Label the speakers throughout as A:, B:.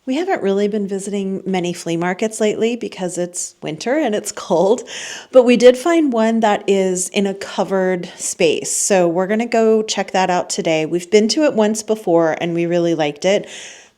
A: We haven't really been visiting many flea markets lately because it's winter and it's cold, but we did find one that is in a covered space. So we're going to go check that out today. We've been to it once before and we really liked it,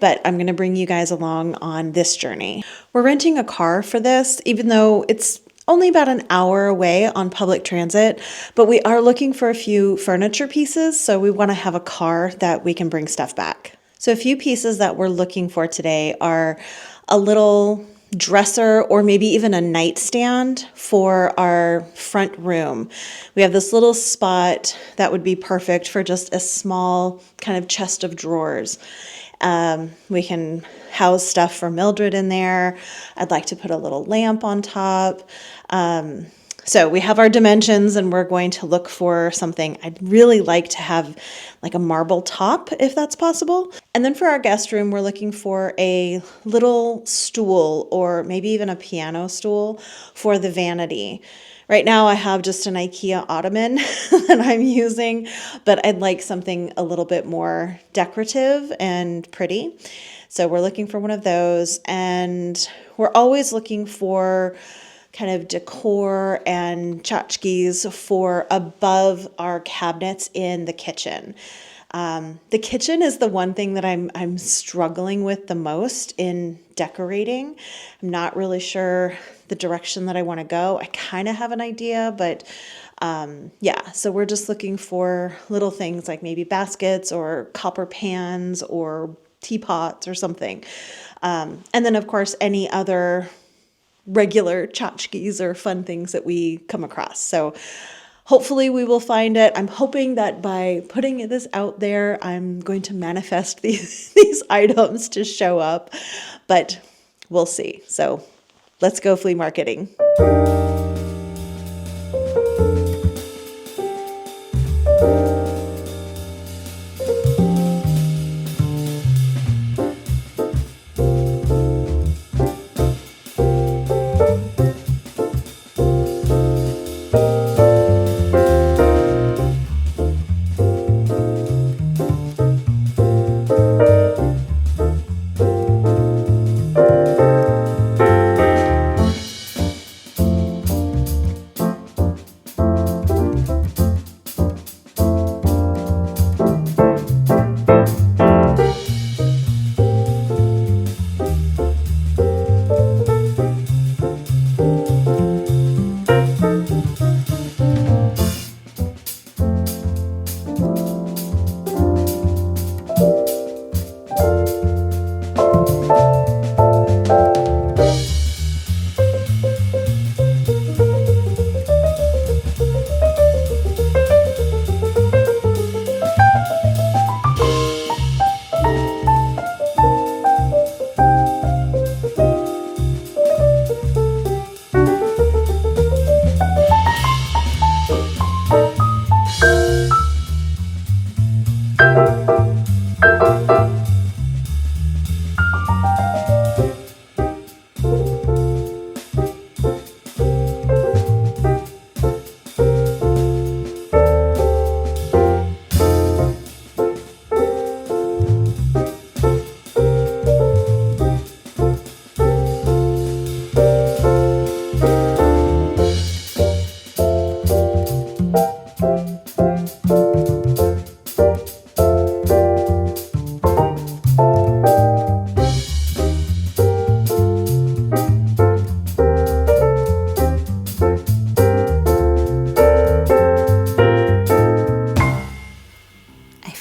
A: but I'm going to bring you guys along on this journey. We're renting a car for this, even though it's only about an hour away on public transit, but we are looking for a few furniture pieces, so we want to have a car that we can bring stuff back. So a few pieces that we're looking for today are a little dresser or maybe even a nightstand for our front room. We have this little spot that would be perfect for just a small kind of chest of drawers. We can house stuff for Mildred in there. I'd like to put a little lamp on top. So we have our dimensions and we're going to look for something. I'd really like to have like a marble top if that's possible. And then for our guest room, we're looking for a little stool or maybe even a piano stool for the vanity. Right now I have just an IKEA ottoman that I'm using, but I'd like something a little bit more decorative and pretty. So we're looking for one of those, and we're always looking for kind of decor and tchotchkes for above our cabinets in the kitchen. The kitchen is the one thing that I'm struggling with the most in decorating. I'm not really sure the direction that I want to go. I kind of have an idea, but yeah, so we're just looking for little things like maybe baskets or copper pans or teapots or something. And then of course any other regular tchotchkes or fun things that we come across. So hopefully we will find it. I'm hoping that by putting this out there, I'm going to manifest these items to show up, but we'll see. So let's go flea marketing.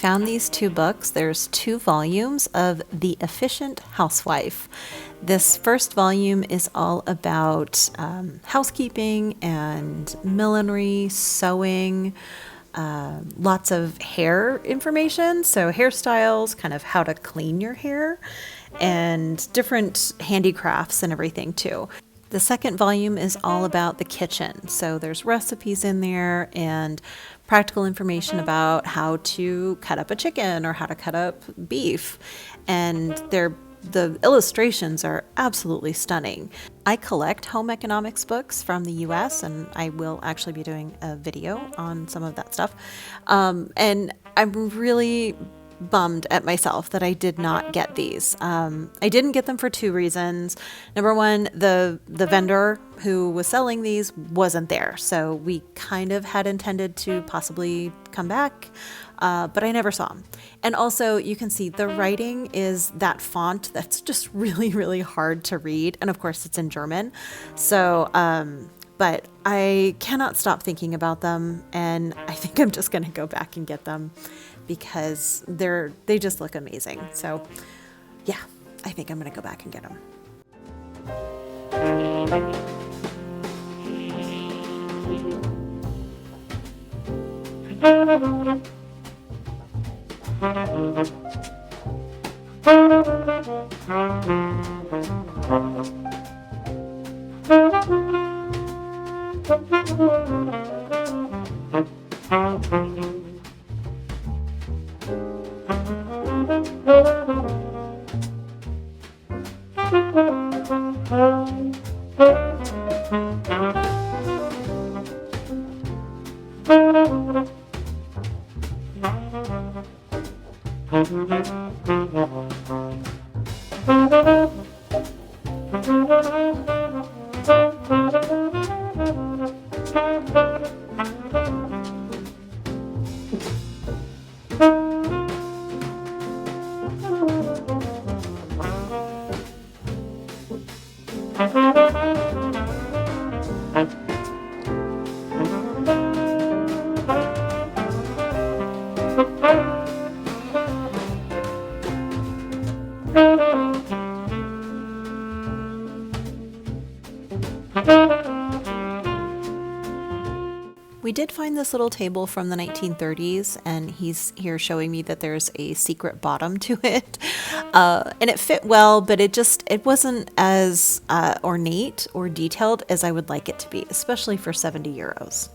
A: Found these two books. There's 2 volumes of The Efficient Housewife. This first volume is all about housekeeping and millinery, sewing, lots of hair information, so hairstyles, kind of how to clean your hair, and different handicrafts and everything too. The second volume is all about the kitchen, so there's recipes in there and practical information about how to cut up a chicken or how to cut up beef, and the illustrations are absolutely stunning. I collect home economics books from the US, and I will actually be doing a video on some of that stuff. And I'm really bummed at myself that I did not get these. I didn't get them for two reasons. Number one, the vendor who was selling these wasn't there, so we kind of had intended to possibly come back, but I never saw him. And also, you can see the writing is that font that's just really, really hard to read, and of course, it's in German. So, but I cannot stop thinking about them, and I think I'm just going to go back and get them because they just look amazing. So, yeah, I think I'm going to go back and get them. We did find this little table from the 1930s, and he's here showing me that there's a secret bottom to it. And it fit well, but it wasn't as ornate or detailed as I would like it to be, especially for 70 euros.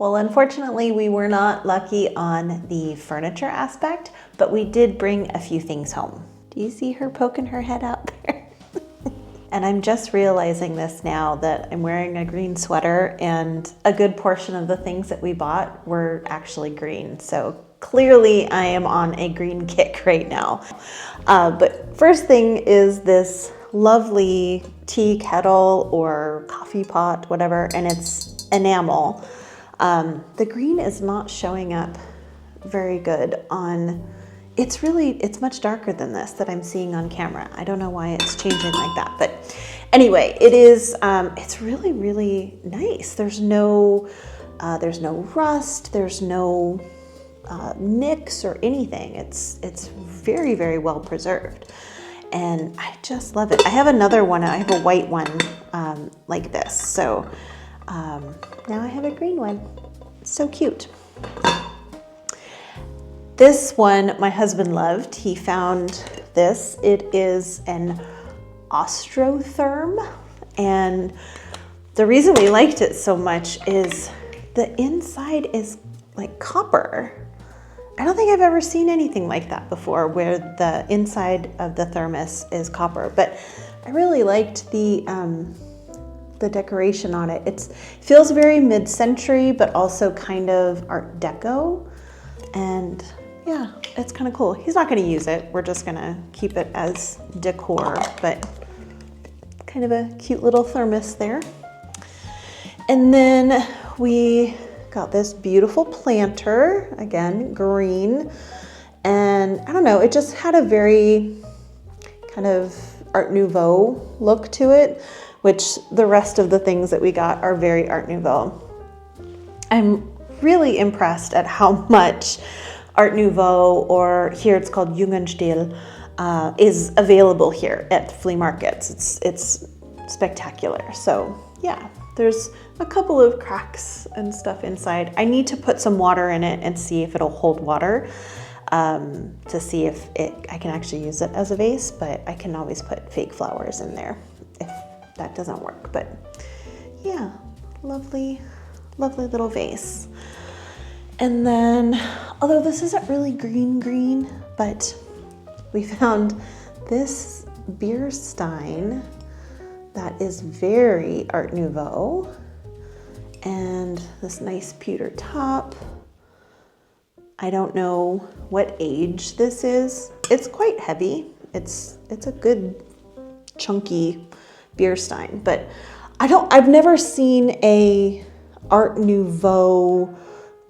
A: Well, unfortunately, we were not lucky on the furniture aspect, but we did bring a few things home. Do you see her poking her head out there? And I'm just realizing this now that I'm wearing a green sweater and a good portion of the things that we bought were actually green. So clearly I am on a green kick right now. But first thing is this lovely tea kettle or coffee pot, whatever, and it's enamel. The green is not showing up very good on, it's much darker than this that I'm seeing on camera. I don't know why it's changing like that, but anyway, it is, it's really, really nice. There's no rust, there's no nicks or anything. It's very, very well preserved. And I just love it. I have another one, I have a white one like this. So now I have a green one. It's so cute. This one my husband loved. He found this. It is an Austrotherm. And the reason we liked it so much is the inside is like copper. I don't think I've ever seen anything like that before where the inside of the thermos is copper, but I really liked the decoration on it. It feels very mid-century, but also kind of Art Deco. And yeah, it's kind of cool. He's not going to use it. We're just going to keep it as decor, but kind of a cute little thermos there. And then we got this beautiful planter, again, green. And I don't know, it just had a very kind of Art Nouveau look to it, which the rest of the things that we got are very Art Nouveau. I'm really impressed at how much Art Nouveau, or here it's called Jugendstil, is available here at flea markets. It's spectacular. So yeah, there's a couple of cracks and stuff inside. I need to put some water in it and see if it'll hold water, to see if I can actually use it as a vase, but I can always put fake flowers in there if that doesn't work. But yeah, lovely, lovely little vase. And then, although this isn't really green, but we found this beer stein that is very Art Nouveau, and this nice pewter top. I don't know what age this is. It's quite heavy. It's a good chunky beer stein, but I've never seen a Art Nouveau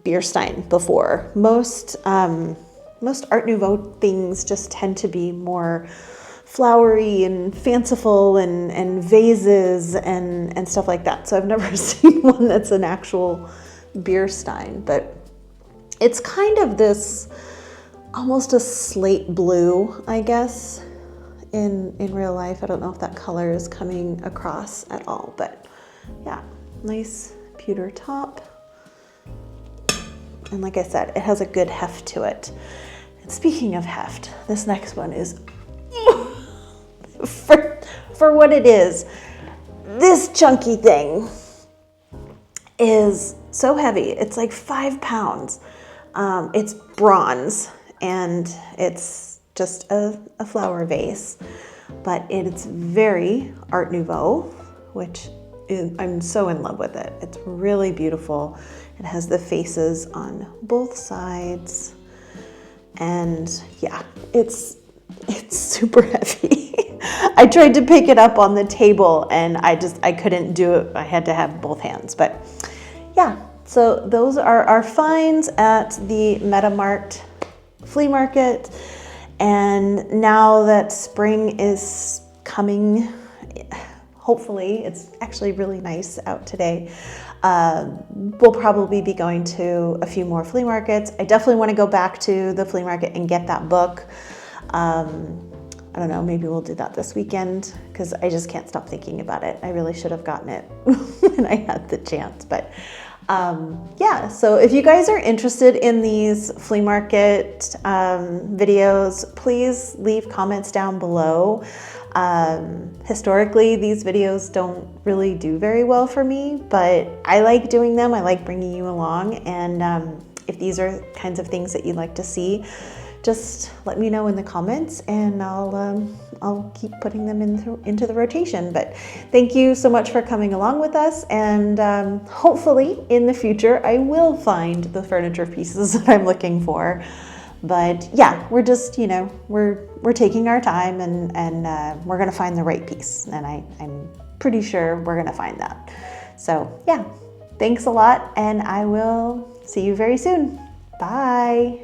A: beer stein before. Most Art Nouveau things just tend to be more flowery and fanciful and vases and stuff like that. So I've never seen one that's an actual beer stein, but it's kind of this almost a slate blue, I guess, in real life. I don't know if that color is coming across at all, but yeah, nice pewter top. And like I said, it has a good heft to it. And speaking of heft, this next one is, for what it is, this chunky thing is so heavy. It's like 5 pounds. It's bronze and it's just a flower vase, but it's very Art Nouveau, which I'm so in love with it. It's really beautiful. It has the faces on both sides, and yeah, it's super heavy. I tried to pick it up on the table and I couldn't do it. I had to have both hands, but yeah. So those are our finds at the MetaMarkt Flea Market. And now that spring is coming, hopefully, it's actually really nice out today. We'll probably be going to a few more flea markets. I definitely want to go back to the flea market and get that book. I don't know, maybe we'll do that this weekend because I just can't stop thinking about it. I really should have gotten it when I had the chance, but yeah, so if you guys are interested in these flea market videos, please leave comments down below. Historically, these videos don't really do very well for me, but I like doing them. I like bringing you along. And if these are kinds of things that you'd like to see, just let me know in the comments and I'll keep putting them into the rotation. But thank you so much for coming along with us, and hopefully in the future I will find the furniture pieces that I'm looking for. But yeah, we're just, we're taking our time, and we're gonna find the right piece, and I'm pretty sure we're gonna find that. So yeah, thanks a lot, and I will see you very soon. Bye.